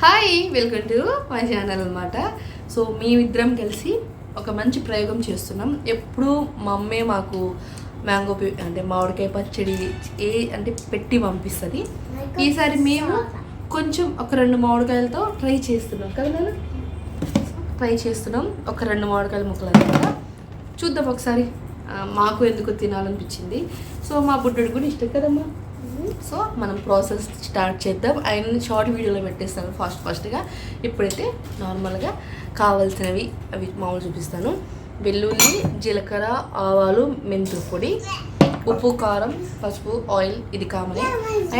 Hi, welcome to my channel అనమాట. So మేమిద్దరం కలిసి ఒక మంచి ప్రయోగం చేస్తున్నాం. ఎప్పుడు మా అమ్మే మాకు మ్యాంగో అంటే మామిడికాయ పచ్చడి అంటే పెట్టి పంపిస్తుంది. ఈసారి మేము కొంచెం ఒక 2 మామిడికాయలతో ట్రై చేస్తున్నాం కదా నేను ఒక 2 మామిడికాయల ముక్కలు అనమాట. చూద్దాం ఒకసారి, మాకు ఎందుకు తినాలనిపించింది. సో మా బుడ్డడు కూడా ఇష్టం కదమ్మా. సో మనం ప్రాసెస్ స్టార్ట్ చేద్దాం. ఆయన షార్ట్ వీడియోలో పెట్టేస్తాను ఫాస్ట్గా. ఇప్పుడైతే నార్మల్గా కావాల్సినవి అవి మామూలు చూపిస్తాను. వెల్లుల్లి, జీలకర్ర, ఆవాలు, మెంతుల పొడి, ఉప్పు, కారం, పసుపు, ఆయిల్, ఇది కామన్.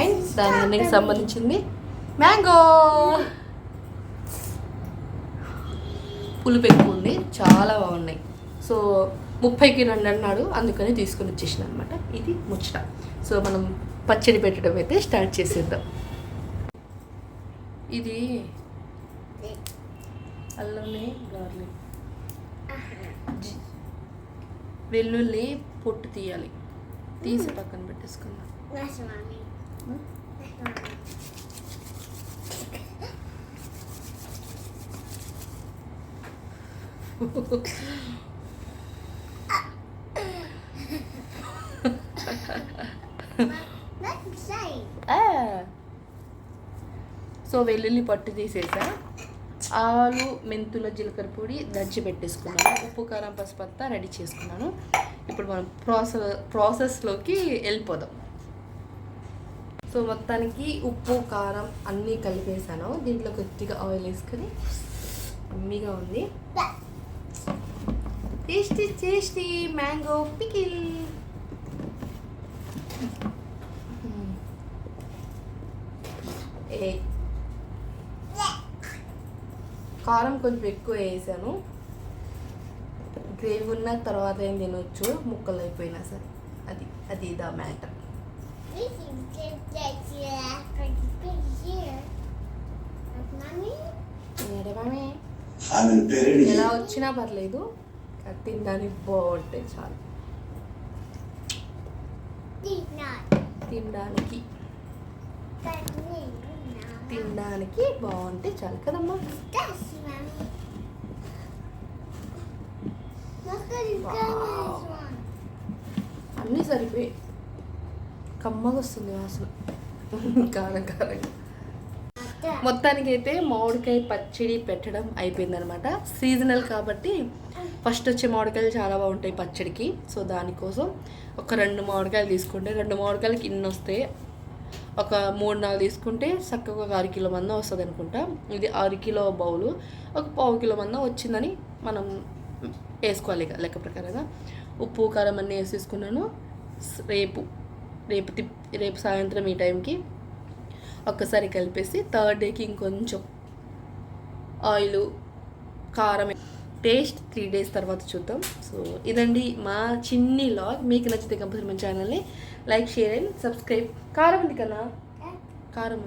అండ్ దానికి సంబంధించింది మ్యాంగో. పులుపు ఎక్కువ ఉంది, చాలా బాగున్నాయి. సో 30కి 2 అన్నాడు, అందుకని తీసుకొని వచ్చేసిన అనమాట. ఇది ముచ్చట. సో మనం పచ్చడి పెట్టడం అయితే స్టార్ట్ చేసేద్దాం. ఇది అల్లంని గార్లిక్, వెల్లుల్లి పొట్టు తీయాలి, తీసి పక్కన పెట్టేసుకుందాం. సో వెల్లుల్లి పట్టు తీసేసా, ఆవాలు, మెంతుల, జీలకర్ర పొడి దంచి పెట్టేసుకున్నాను, ఉప్పు, కారం, పసుపు అంతా రెడీ చేసుకున్నాను. ఇప్పుడు మనం ప్రాసెస్లోకి వెళ్ళిపోదాం. సో మొత్తానికి ఉప్పు, కారం అన్నీ కలిపేసాను. దీంట్లో కొద్దిగా ఆయిల్ వేసుకొని అమ్మీగా ఉంది. Tasty tasty mango pickle. కారం కొంచెం ఎక్కువ వేసాను. గ్రేవీ ఉన్న తర్వాత ఏం తినొచ్చు, ముక్కలు అయిపోయినా సరే. అది దా మ్యాటర్. ఎలా వచ్చినా పర్లేదు, తినడానికి బాగుంటాయి. చాలు తినడానికి బాగుంటే చాలు కదమ్మా. అన్నీ సరిపోయి కమ్మగా వస్తుంది వాసన, కారం కారంగా. మొత్తానికి అయితే మామిడికాయ పచ్చడి పెట్టడం అయిపోయిందనమాట. సీజనల్ కాబట్టి ఫస్ట్ వచ్చే మామిడికాయలు చాలా బాగుంటాయి పచ్చడికి. సో దానికోసం ఒక 2 మామిడికాయలు తీసుకుంటే, 2 మామిడికాయలకి ఇన్ని వస్తాయి. ఒక 3-4 తీసుకుంటే చక్కగా ఒక 6 కిలో మందం వస్తుంది అనుకుంటా. ఇది 6 కిలో బౌలు, ఒక 1/2 కిలో మందం వచ్చిందని మనం వేసుకోవాలి లెక్క ప్రకారంగా. ఉప్పు, కారం అన్నీ వేసేసుకున్నాను. రేపు సాయంత్రం ఈ టైంకి ఒక్కసారి కలిపేసి 3rd డేకి ఇంకొంచెం ఆయిల్, కారం టేస్ట్ 3 డేస్ తర్వాత చూద్దాం. సో ఇదండి మా చిన్ని లాగ్. మీకు నచ్చితే కంపల్సరీ మన ఛానల్ని లైక్, షేర్ అండ్ సబ్స్క్రైబ్. కారం ఉంది కన్నా, కారం